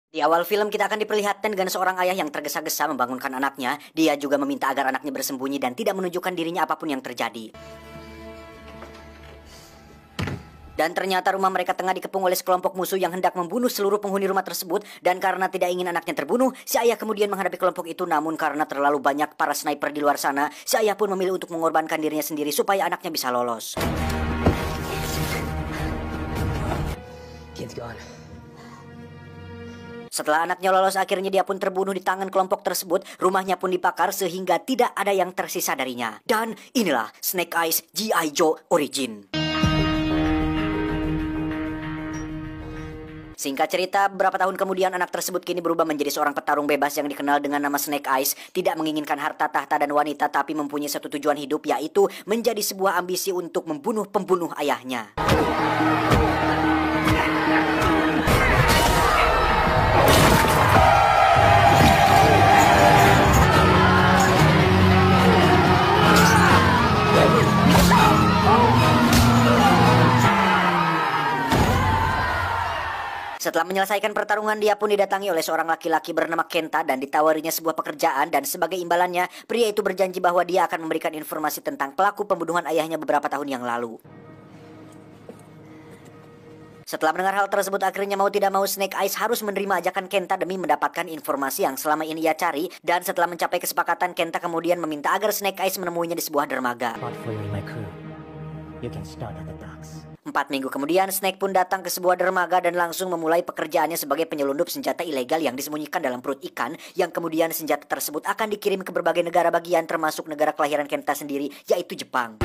Di awal film kita akan diperlihatkan dengan seorang ayah yang tergesa-gesa membangunkan anaknya. Dia juga meminta agar anaknya bersembunyi dan tidak menunjukkan dirinya apapun yang terjadi. Dan ternyata rumah mereka tengah dikepung oleh sekelompok musuh yang hendak membunuh seluruh penghuni rumah tersebut. Dan karena tidak ingin anaknya terbunuh, si ayah kemudian menghadapi kelompok itu. Namun karena terlalu banyak para sniper di luar sana, si ayah pun memilih untuk mengorbankan dirinya sendiri supaya anaknya bisa lolos. Kid's gone. Setelah anaknya lolos, akhirnya dia pun terbunuh di tangan kelompok tersebut. Rumahnya pun dibakar sehingga tidak ada yang tersisa darinya. Dan inilah Snake Eyes G.I. Joe Origin. Singkat cerita, beberapa tahun kemudian anak tersebut kini berubah menjadi seorang petarung bebas yang dikenal dengan nama Snake Eyes. Tidak menginginkan harta, tahta, dan wanita, tapi mempunyai satu tujuan hidup, yaitu menjadi sebuah ambisi untuk membunuh pembunuh ayahnya. Setelah menyelesaikan pertarungan, dia pun didatangi oleh seorang laki-laki bernama Kenta dan ditawarinya sebuah pekerjaan, dan sebagai imbalannya, pria itu berjanji bahwa dia akan memberikan informasi tentang pelaku pembunuhan ayahnya beberapa tahun yang lalu. Setelah mendengar hal tersebut, akhirnya mau tidak mau Snake Eyes harus menerima ajakan Kenta demi mendapatkan informasi yang selama ini ia cari. Dan setelah mencapai kesepakatan, Kenta kemudian meminta agar Snake Eyes menemuinya di sebuah dermaga. 4 minggu kemudian, Snake pun datang ke sebuah dermaga dan langsung memulai pekerjaannya sebagai penyelundup senjata ilegal yang disembunyikan dalam perut ikan, yang kemudian senjata tersebut akan dikirim ke berbagai negara bagian termasuk negara kelahiran Kenta sendiri, yaitu Jepang.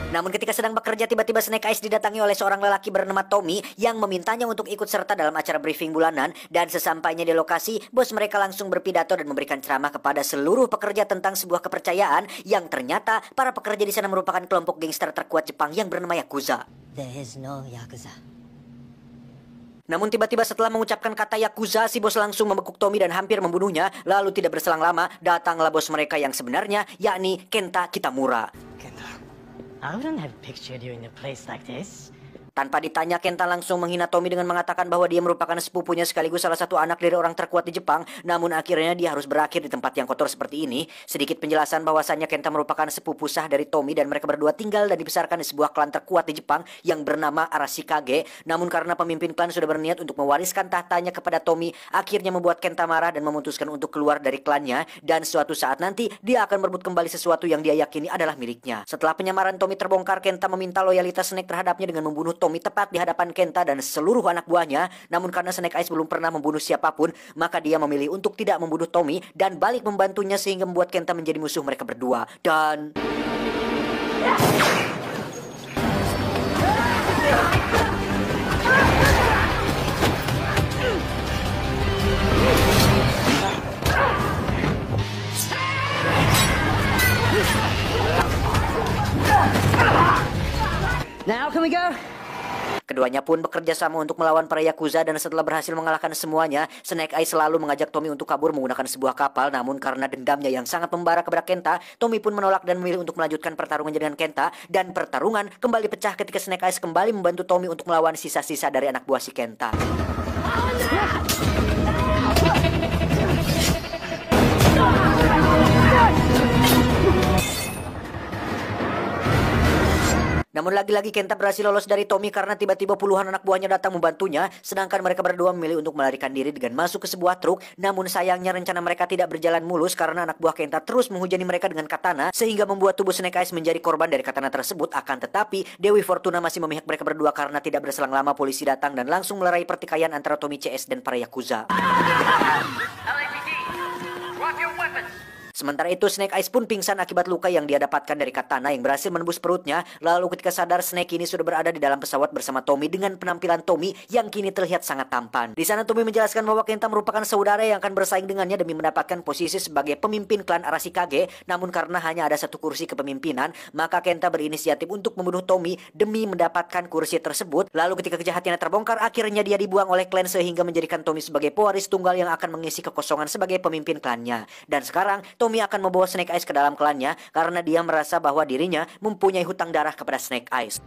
Namun ketika sedang bekerja, tiba-tiba Snake Eyes didatangi oleh seorang lelaki bernama Tommy yang memintanya untuk ikut serta dalam acara briefing bulanan. Dan sesampainya di lokasi, bos mereka langsung berpidato dan memberikan ceramah kepada seluruh pekerja tentang sebuah kepercayaan yang ternyata para pekerja di sana merupakan kelompok gangster terkuat Jepang yang bernama Yakuza. There is no Yakuza. Namun tiba-tiba setelah mengucapkan kata Yakuza, si bos langsung membekuk Tommy dan hampir membunuhnya. Lalu tidak berselang lama, datanglah bos mereka yang sebenarnya, yakni Kenta Kitamura. I wouldn't have pictured you in a place like this. Tanpa ditanya, Kenta langsung menghina Tommy dengan mengatakan bahwa dia merupakan sepupunya sekaligus salah satu anak dari orang terkuat di Jepang. Namun akhirnya dia harus berakhir di tempat yang kotor seperti ini. Sedikit penjelasan bahwasannya Kenta merupakan sepupu sah dari Tommy dan mereka berdua tinggal dan dibesarkan di sebuah klan terkuat di Jepang yang bernama Arashikage. Namun karena pemimpin klan sudah berniat untuk mewariskan tahtanya kepada Tommy, akhirnya membuat Kenta marah dan memutuskan untuk keluar dari klannya. Dan suatu saat nanti dia akan merebut kembali sesuatu yang dia yakini adalah miliknya. Setelah penyamaran Tommy terbongkar, Kenta meminta loyalitas Snake terhadapnya dengan membunuh Tommy tepat di hadapan Kenta dan seluruh anak buahnya. Namun karena Snake Eyes belum pernah membunuh siapapun, maka dia memilih untuk tidak membunuh Tommy dan balik membantunya sehingga membuat Kenta menjadi musuh mereka berdua. Dan Now can we go? keduanya pun bekerja sama untuk melawan para Yakuza, dan setelah berhasil mengalahkan semuanya, Snake Eyes selalu mengajak Tommy untuk kabur menggunakan sebuah kapal. Namun karena dendamnya yang sangat membara kepada Kenta, Tommy pun menolak dan memilih untuk melanjutkan pertarungannya dengan Kenta. Dan pertarungan kembali pecah ketika Snake Eyes kembali membantu Tommy untuk melawan sisa-sisa dari anak buah si Kenta. Namun lagi-lagi Kenta berhasil lolos dari Tommy karena tiba-tiba puluhan anak buahnya datang membantunya, sedangkan mereka berdua memilih untuk melarikan diri dengan masuk ke sebuah truk. Namun sayangnya rencana mereka tidak berjalan mulus karena anak buah Kenta terus menghujani mereka dengan katana, sehingga membuat tubuh Snake Eyes menjadi korban dari katana tersebut. Akan tetapi Dewi Fortuna masih memihak mereka berdua karena tidak berselang lama polisi datang dan langsung melerai pertikaian antara Tommy CS dan para Yakuza. Sementara itu Snake Eyes pun pingsan akibat luka yang dia dapatkan dari katana yang berhasil menembus perutnya. Lalu ketika sadar, Snake ini sudah berada di dalam pesawat bersama Tommy dengan penampilan Tommy yang kini terlihat sangat tampan. Di sana Tommy menjelaskan bahwa Kenta merupakan saudara yang akan bersaing dengannya demi mendapatkan posisi sebagai pemimpin klan Arashikage. Namun karena hanya ada satu kursi kepemimpinan, maka Kenta berinisiatif untuk membunuh Tommy demi mendapatkan kursi tersebut. Lalu ketika kejahatannya terbongkar, akhirnya dia dibuang oleh klan sehingga menjadikan Tommy sebagai pewaris tunggal yang akan mengisi kekosongan sebagai pemimpin klannya. Dan sekarang Tommy akan membawa Snake Eyes ke dalam klannya karena dia merasa bahwa dirinya mempunyai hutang darah kepada Snake Eyes.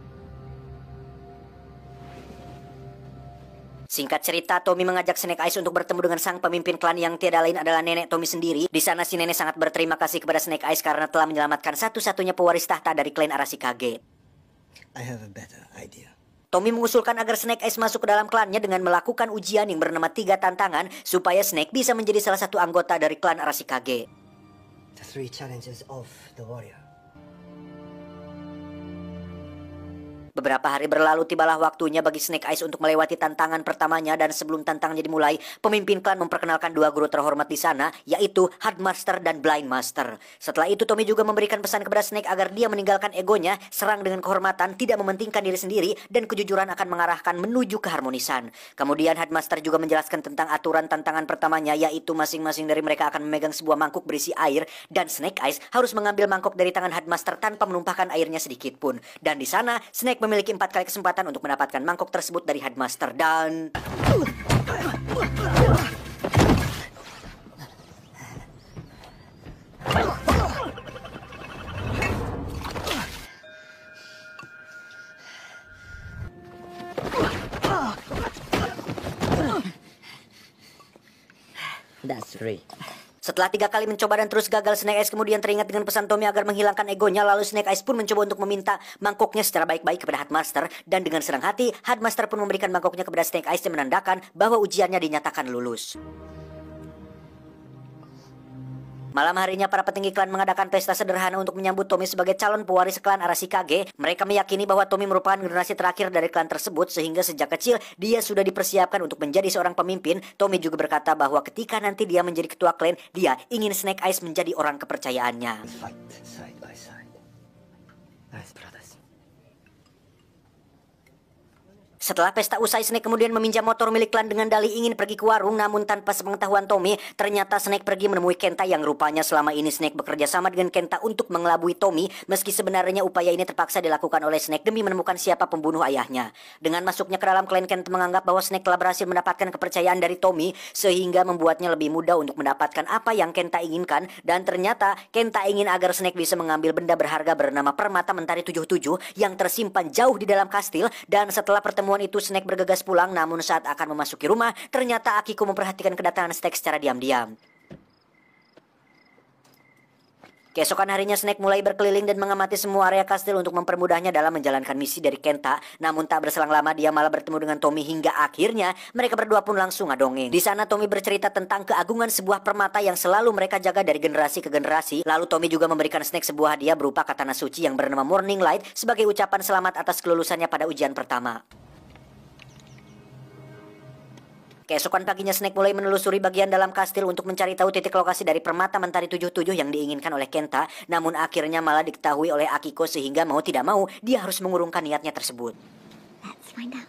Singkat cerita, Tommy mengajak Snake Eyes untuk bertemu dengan sang pemimpin klan yang tiada lain adalah nenek Tommy sendiri. Di sana si nenek sangat berterima kasih kepada Snake Eyes karena telah menyelamatkan satu-satunya pewaris tahta dari klan Arashikage. I have a better idea. Tommy mengusulkan agar Snake Eyes masuk ke dalam klannya dengan melakukan ujian yang bernama 3 tantangan supaya Snake bisa menjadi salah satu anggota dari klan Arashikage. The 3 challenges of the warrior. Beberapa hari berlalu, tibalah waktunya bagi Snake Eyes untuk melewati tantangan pertamanya, dan sebelum tantangannya dimulai, pemimpin klan memperkenalkan 2 guru terhormat di sana, yaitu Headmaster dan Blind Master. Setelah itu, Tommy juga memberikan pesan kepada Snake agar dia meninggalkan egonya, serang dengan kehormatan, tidak mementingkan diri sendiri, dan kejujuran akan mengarahkan menuju keharmonisan. Kemudian Headmaster juga menjelaskan tentang aturan tantangan pertamanya, yaitu masing-masing dari mereka akan memegang sebuah mangkuk berisi air, dan Snake Eyes harus mengambil mangkuk dari tangan Headmaster tanpa menumpahkan airnya sedikit pun. Dan di sana, Snake memiliki 4 kali kesempatan untuk mendapatkan mangkok tersebut dari Headmaster dan... That's 3. Setelah 3 kali mencoba dan terus gagal, Snake Eyes kemudian teringat dengan pesan Tommy agar menghilangkan egonya. Lalu Snake Eyes pun mencoba untuk meminta mangkoknya secara baik-baik kepada Headmaster. Dan dengan senang hati, Headmaster pun memberikan mangkoknya kepada Snake Eyes yang menandakan bahwa ujiannya dinyatakan lulus. Malam harinya, para petinggi klan mengadakan pesta sederhana untuk menyambut Tommy sebagai calon pewaris klan Arashikage. Mereka meyakini bahwa Tommy merupakan generasi terakhir dari klan tersebut, sehingga sejak kecil dia sudah dipersiapkan untuk menjadi seorang pemimpin. Tommy juga berkata bahwa ketika nanti dia menjadi ketua klan, dia ingin Snake Eyes menjadi orang kepercayaannya. Fight side by side. As brothers. Setelah pesta usai, Snake kemudian meminjam motor milik klan dengan dalih ingin pergi ke warung. Namun tanpa sepengetahuan Tommy, ternyata Snake pergi menemui Kenta yang rupanya selama ini Snake bekerja sama dengan Kenta untuk mengelabui Tommy. Meski sebenarnya upaya ini terpaksa dilakukan oleh Snake demi menemukan siapa pembunuh ayahnya. Dengan masuknya ke dalam klan, Kenta menganggap bahwa Snake telah berhasil mendapatkan kepercayaan dari Tommy, sehingga membuatnya lebih mudah untuk mendapatkan apa yang Kenta inginkan. Dan ternyata Kenta ingin agar Snake bisa mengambil benda berharga bernama Permata Mentari 77 yang tersimpan jauh di dalam kastil. Dan setelah pertemuan itu, Snake bergegas pulang. Namun saat akan memasuki rumah, ternyata Akiko memperhatikan kedatangan Snake secara diam-diam. Keesokan harinya, Snake mulai berkeliling dan mengamati semua area kastil untuk mempermudahnya dalam menjalankan misi dari Kenta. Namun tak berselang lama, dia malah bertemu dengan Tommy hingga akhirnya mereka berdua pun langsung ngadongeng. Di sana Tommy bercerita tentang keagungan sebuah permata yang selalu mereka jaga dari generasi ke generasi. Lalu Tommy juga memberikan Snake sebuah hadiah berupa katana suci yang bernama Morning Light sebagai ucapan selamat atas kelulusannya pada ujian pertama. Keesokan paginya, Snake mulai menelusuri bagian dalam kastil untuk mencari tahu titik lokasi dari Permata Mentari 77 yang diinginkan oleh Kenta. Namun akhirnya malah diketahui oleh Akiko, sehingga mau tidak mau dia harus mengurungkan niatnya tersebut. Let's find out.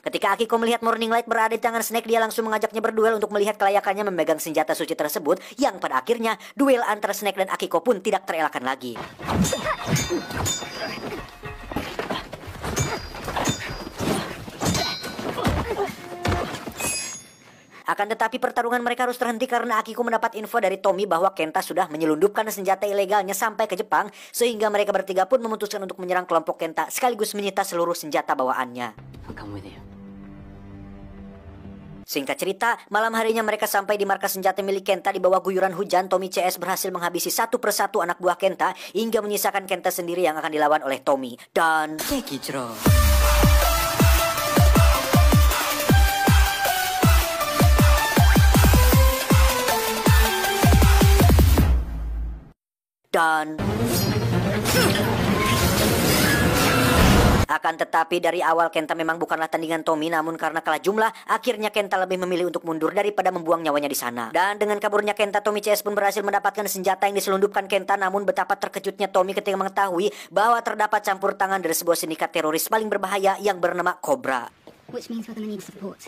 Ketika Akiko melihat Morning Light berada di tangan Snake, dia langsung mengajaknya berduel untuk melihat kelayakannya memegang senjata suci tersebut, yang pada akhirnya duel antara Snake dan Akiko pun tidak terelakkan lagi. Akan tetapi pertarungan mereka harus terhenti karena Akiko mendapat info dari Tommy bahwa Kenta sudah menyelundupkan senjata ilegalnya sampai ke Jepang, sehingga mereka bertiga pun memutuskan untuk menyerang kelompok Kenta sekaligus menyita seluruh senjata bawaannya. I'll come with you. Singkat cerita, malam harinya mereka sampai di markas senjata milik Kenta. Di bawah guyuran hujan, Tommy CS berhasil menghabisi satu persatu anak buah Kenta hingga menyisakan Kenta sendiri yang akan dilawan oleh Tommy dan Sekijiro. Akan tetapi dari awal Kenta memang bukanlah tandingan Tommy, namun karena kalah jumlah, akhirnya Kenta lebih memilih untuk mundur daripada membuang nyawanya di sana. Dan dengan kaburnya Kenta, Tommy CS pun berhasil mendapatkan senjata yang diselundupkan Kenta. Namun betapa terkejutnya Tommy ketika mengetahui bahwa terdapat campur tangan dari sebuah sindikat teroris paling berbahaya yang bernama Cobra. Which means we're gonna need support.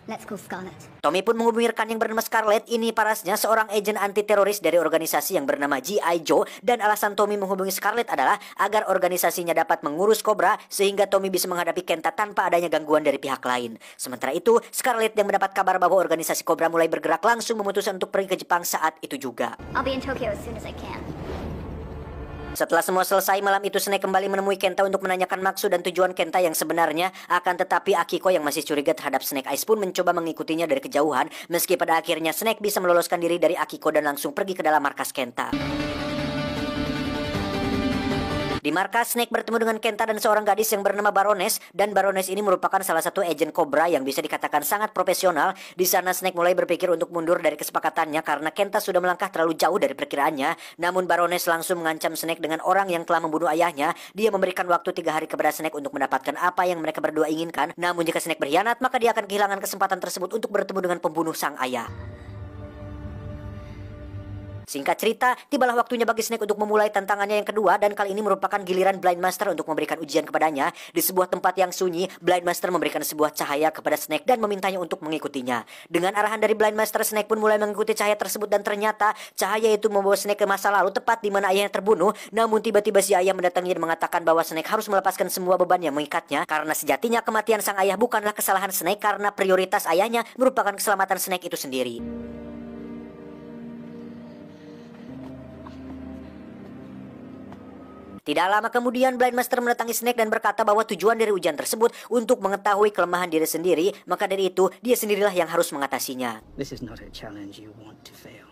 Let's call Scarlet. Tommy pun menghubungi rekan yang bernama Scarlet. Ini parasnya seorang agen anti-teroris dari organisasi yang bernama G.I. Joe. Dan alasan Tommy menghubungi Scarlet adalah agar organisasinya dapat mengurus Cobra sehingga Tommy bisa menghadapi Kenta tanpa adanya gangguan dari pihak lain. Sementara itu, Scarlet yang mendapat kabar bahwa organisasi Cobra mulai bergerak langsung memutuskan untuk pergi ke Jepang saat itu juga. I'll be in Tokyo as soon as I can. Setelah semua selesai, malam itu Snake kembali menemui Kenta untuk menanyakan maksud dan tujuan Kenta yang sebenarnya. Akan tetapi Akiko yang masih curiga terhadap Snake Eyes pun mencoba mengikutinya dari kejauhan, meski pada akhirnya Snake bisa meloloskan diri dari Akiko dan langsung pergi ke dalam markas Kenta. Di markas, Snake bertemu dengan Kenta dan seorang gadis yang bernama Baroness, dan Baroness ini merupakan salah satu agen Cobra yang bisa dikatakan sangat profesional. Di sana Snake mulai berpikir untuk mundur dari kesepakatannya karena Kenta sudah melangkah terlalu jauh dari perkiraannya. Namun Baroness langsung mengancam Snake dengan orang yang telah membunuh ayahnya. Dia memberikan waktu 3 hari kepada Snake untuk mendapatkan apa yang mereka berdua inginkan. Namun jika Snake berkhianat, maka dia akan kehilangan kesempatan tersebut untuk bertemu dengan pembunuh sang ayah. Singkat cerita, tibalah waktunya bagi Snake untuk memulai tantangannya yang kedua, dan kali ini merupakan giliran Blind Master untuk memberikan ujian kepadanya. Di sebuah tempat yang sunyi, Blind Master memberikan sebuah cahaya kepada Snake dan memintanya untuk mengikutinya. Dengan arahan dari Blind Master, Snake pun mulai mengikuti cahaya tersebut dan ternyata cahaya itu membawa Snake ke masa lalu tepat di mana ayahnya terbunuh. Namun tiba-tiba si ayah mendatangi dan mengatakan bahwa Snake harus melepaskan semua beban yang mengikatnya karena sejatinya kematian sang ayah bukanlah kesalahan Snake karena prioritas ayahnya merupakan keselamatan Snake itu sendiri. Tidak lama kemudian Blind Master mendatangi Snake dan berkata bahwa tujuan dari ujian tersebut untuk mengetahui kelemahan diri sendiri, maka dari itu dia sendirilah yang harus mengatasinya. This is not a challenge you want to fail.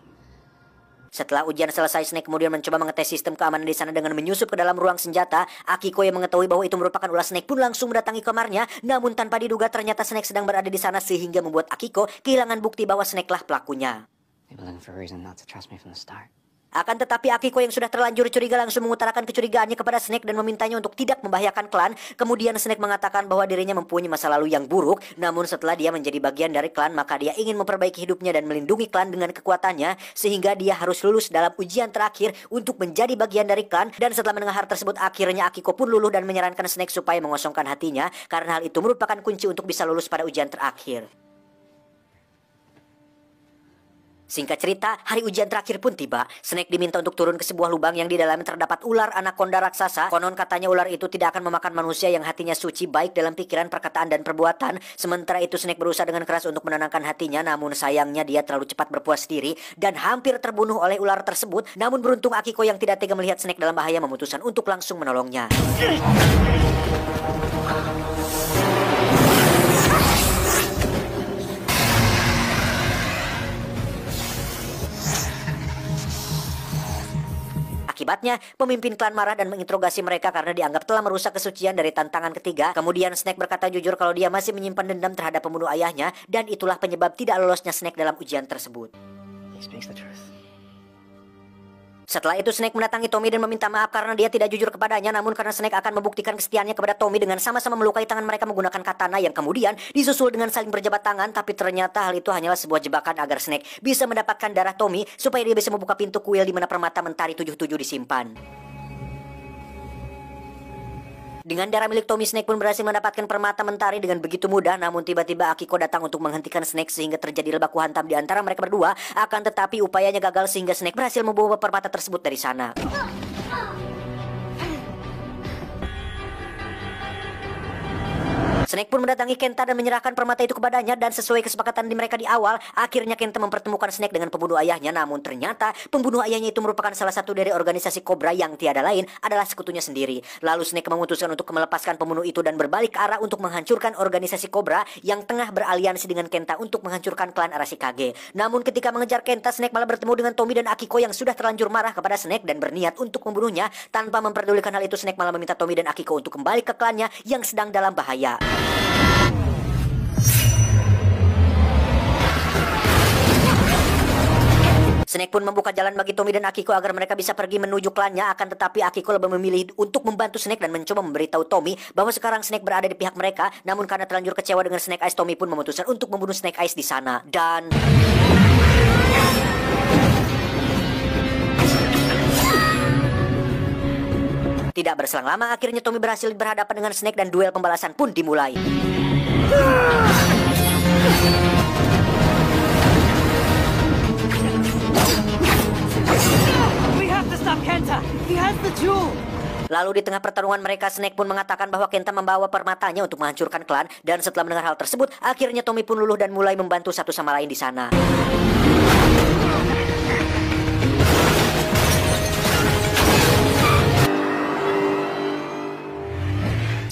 Setelah ujian selesai, Snake kemudian mencoba mengetes sistem keamanan di sana dengan menyusup ke dalam ruang senjata. Akiko yang mengetahui bahwa itu merupakan ulah Snake pun langsung mendatangi kamarnya, namun tanpa diduga ternyata Snake sedang berada di sana sehingga membuat Akiko kehilangan bukti bahwa Snake lah pelakunya. They were looking for a reason not to trust me from the start. Akan tetapi Akiko yang sudah terlanjur curiga langsung mengutarakan kecurigaannya kepada Snake dan memintanya untuk tidak membahayakan klan. Kemudian Snake mengatakan bahwa dirinya mempunyai masa lalu yang buruk, namun setelah dia menjadi bagian dari klan maka dia ingin memperbaiki hidupnya dan melindungi klan dengan kekuatannya, sehingga dia harus lulus dalam ujian terakhir untuk menjadi bagian dari klan. Dan setelah mendengar hal tersebut, akhirnya Akiko pun luluh dan menyarankan Snake supaya mengosongkan hatinya karena hal itu merupakan kunci untuk bisa lulus pada ujian terakhir. Singkat cerita, hari ujian terakhir pun tiba. Snake diminta untuk turun ke sebuah lubang yang di dalamnya terdapat ular anaconda raksasa. Konon katanya ular itu tidak akan memakan manusia yang hatinya suci baik dalam pikiran, perkataan, dan perbuatan. Sementara itu Snake berusaha dengan keras untuk menenangkan hatinya, namun sayangnya dia terlalu cepat berpuas diri dan hampir terbunuh oleh ular tersebut. Namun beruntung Akiko yang tidak tega melihat Snake dalam bahaya memutuskan untuk langsung menolongnya. Akibatnya, pemimpin klan marah dan menginterogasi mereka karena dianggap telah merusak kesucian dari tantangan ketiga. Kemudian Snake berkata jujur kalau dia masih menyimpan dendam terhadap pembunuh ayahnya, dan itulah penyebab tidak lolosnya Snake dalam ujian tersebut. He speaks the truth. Setelah itu Snake mendatangi Tommy dan meminta maaf karena dia tidak jujur kepadanya, namun karena Snake akan membuktikan kesetiaannya kepada Tommy dengan sama-sama melukai tangan mereka menggunakan katana yang kemudian disusul dengan saling berjabat tangan. Tapi ternyata hal itu hanyalah sebuah jebakan agar Snake bisa mendapatkan darah Tommy supaya dia bisa membuka pintu kuil di mana permata mentari 77 disimpan. Dengan darah milik Tommy, Snake pun berhasil mendapatkan permata mentari dengan begitu mudah. Namun tiba-tiba Akiko datang untuk menghentikan Snake sehingga terjadi baku hantam di antara mereka berdua. Akan tetapi upayanya gagal sehingga Snake berhasil membawa permata tersebut dari sana. Snake pun mendatangi Kenta dan menyerahkan permata itu kepadanya, dan sesuai kesepakatan di mereka di awal, akhirnya Kenta mempertemukan Snake dengan pembunuh ayahnya. Namun ternyata pembunuh ayahnya itu merupakan salah satu dari organisasi Cobra yang tiada lain adalah sekutunya sendiri. Lalu Snake memutuskan untuk melepaskan pembunuh itu dan berbalik arah untuk menghancurkan organisasi Cobra yang tengah beraliansi dengan Kenta untuk menghancurkan klan Arashikage. Namun ketika mengejar Kenta, Snake malah bertemu dengan Tommy dan Akiko yang sudah terlanjur marah kepada Snake dan berniat untuk membunuhnya. Tanpa memperdulikan hal itu, Snake malah meminta Tommy dan Akiko untuk kembali ke klannya yang sedang dalam bahaya. Snake pun membuka jalan bagi Tommy dan Akiko agar mereka bisa pergi menuju klannya. Akan tetapi Akiko lebih memilih untuk membantu Snake dan mencoba memberitahu Tommy bahwa sekarang Snake berada di pihak mereka. Namun karena terlanjur kecewa dengan Snake Eyes, Tommy pun memutuskan untuk membunuh Snake Eyes di sana. Dan tidak berselang lama, akhirnya Tommy berhasil berhadapan dengan Snake dan duel pembalasan pun dimulai. We have to stop Kenta. He has the jewel. Lalu di tengah pertarungan mereka, Snake pun mengatakan bahwa Kenta membawa permatanya untuk menghancurkan klan. Dan setelah mendengar hal tersebut, akhirnya Tommy pun luluh dan mulai membantu satu sama lain di sana.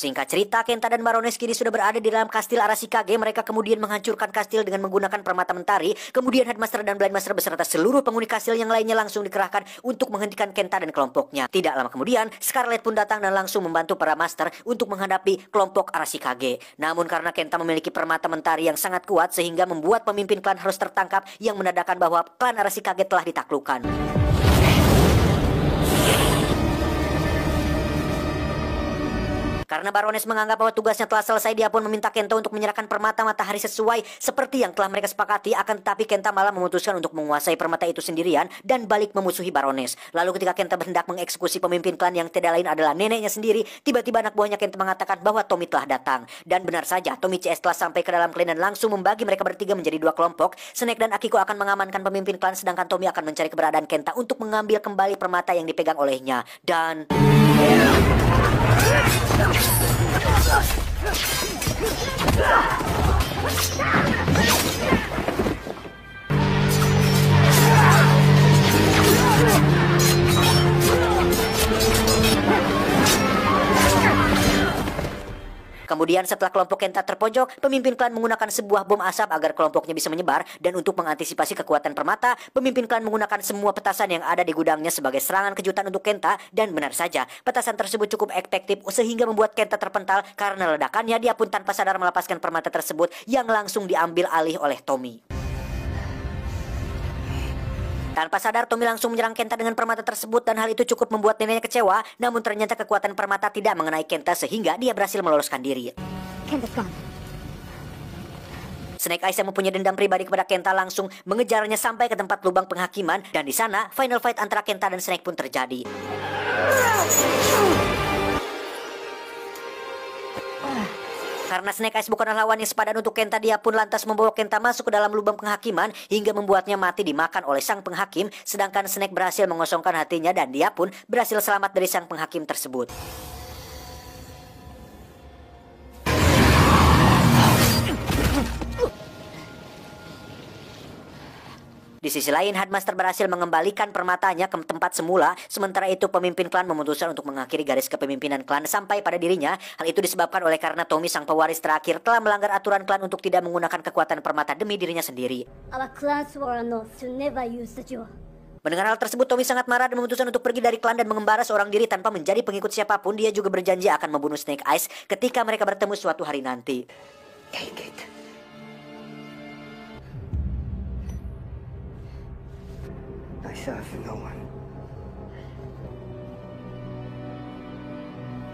Singkat cerita, Kenta dan Baroness kini sudah berada di dalam kastil Arashikage. Mereka kemudian menghancurkan kastil dengan menggunakan permata mentari. Kemudian Headmaster dan Blindmaster beserta seluruh penghuni kastil yang lainnya langsung dikerahkan untuk menghentikan Kenta dan kelompoknya. Tidak lama kemudian, Scarlet pun datang dan langsung membantu para master untuk menghadapi kelompok Arashikage. Namun karena Kenta memiliki permata mentari yang sangat kuat sehingga membuat pemimpin klan harus tertangkap, yang menandakan bahwa klan Arashikage telah ditaklukkan. Karena Baroness menganggap bahwa tugasnya telah selesai, dia pun meminta Kenta untuk menyerahkan permata matahari sesuai seperti yang telah mereka sepakati. Akan tetapi Kenta malah memutuskan untuk menguasai permata itu sendirian dan balik memusuhi Baroness. Lalu ketika Kenta hendak mengeksekusi pemimpin klan yang tidak lain adalah neneknya sendiri, tiba-tiba anak buahnya Kenta mengatakan bahwa Tommy telah datang. Dan benar saja, Tommy CS telah sampai ke dalam klan dan langsung membagi mereka bertiga menjadi dua kelompok. Snake dan Akiko akan mengamankan pemimpin klan, sedangkan Tommy akan mencari keberadaan Kenta untuk mengambil kembali permata yang dipegang olehnya. Dan kemudian setelah kelompok Kenta terpojok, pemimpin klan menggunakan sebuah bom asap agar kelompoknya bisa menyebar. Dan untuk mengantisipasi kekuatan permata, pemimpin klan menggunakan semua petasan yang ada di gudangnya sebagai serangan kejutan untuk Kenta. Dan benar saja, petasan tersebut cukup efektif sehingga membuat Kenta terpental. Karena ledakannya, dia pun tanpa sadar melepaskan permata tersebut yang langsung diambil alih oleh Tommy. Tanpa sadar, Tommy langsung menyerang Kenta dengan permata tersebut dan hal itu cukup membuat neneknya kecewa. Namun ternyata kekuatan permata tidak mengenai Kenta sehingga dia berhasil meloloskan diri. Kenta's gone. Snake Eyes yang mempunyai dendam pribadi kepada Kenta langsung mengejarnya sampai ke tempat lubang penghakiman. Dan di sana, final fight antara Kenta dan Snake pun terjadi. Karena Snake Eyes bukanlah lawan yang sepadan untuk Kenta, dia pun lantas membawa Kenta masuk ke dalam lubang penghakiman hingga membuatnya mati dimakan oleh sang penghakim. Sedangkan Snake berhasil mengosongkan hatinya dan dia pun berhasil selamat dari sang penghakim tersebut. Di sisi lain, Headmaster berhasil mengembalikan permatanya ke tempat semula. Sementara itu, pemimpin klan memutuskan untuk mengakhiri garis kepemimpinan klan sampai pada dirinya. Hal itu disebabkan oleh karena Tommy, sang pewaris terakhir, telah melanggar aturan klan untuk tidak menggunakan kekuatan permata demi dirinya sendiri. Our clan swore an oath to never use the jewel. Mendengar hal tersebut, Tommy sangat marah dan memutuskan untuk pergi dari klan dan mengembara seorang diri tanpa menjadi pengikut siapapun. Dia juga berjanji akan membunuh Snake Eyes ketika mereka bertemu suatu hari nanti. Take it. I serve no one.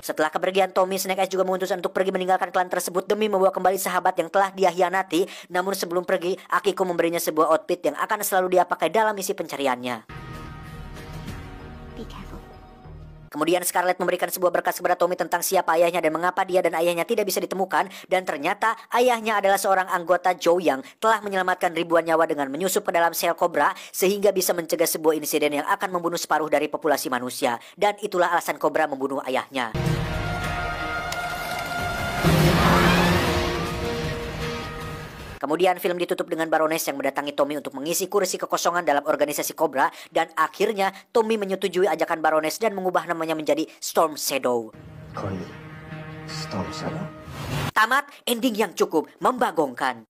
Setelah kepergian Tommy, Snake Eyes juga memutuskan untuk pergi meninggalkan klan tersebut demi membawa kembali sahabat yang telah dia hianati. Namun sebelum pergi, Akiko memberinya sebuah outfit yang akan selalu dia pakai dalam misi pencariannya. Be careful. Kemudian Scarlet memberikan sebuah berkas kepada Tommy tentang siapa ayahnya dan mengapa dia dan ayahnya tidak bisa ditemukan. Dan ternyata ayahnya adalah seorang anggota Zhou yang telah menyelamatkan ribuan nyawa dengan menyusup ke dalam sel kobra sehingga bisa mencegah sebuah insiden yang akan membunuh separuh dari populasi manusia. Dan itulah alasan kobra membunuh ayahnya. Kemudian film ditutup dengan Baroness yang mendatangi Tommy untuk mengisi kursi kekosongan dalam organisasi Cobra. Dan akhirnya Tommy menyetujui ajakan Baroness dan mengubah namanya menjadi Storm Shadow. Call me Storm Shadow. Tamat, ending yang cukup membagongkan.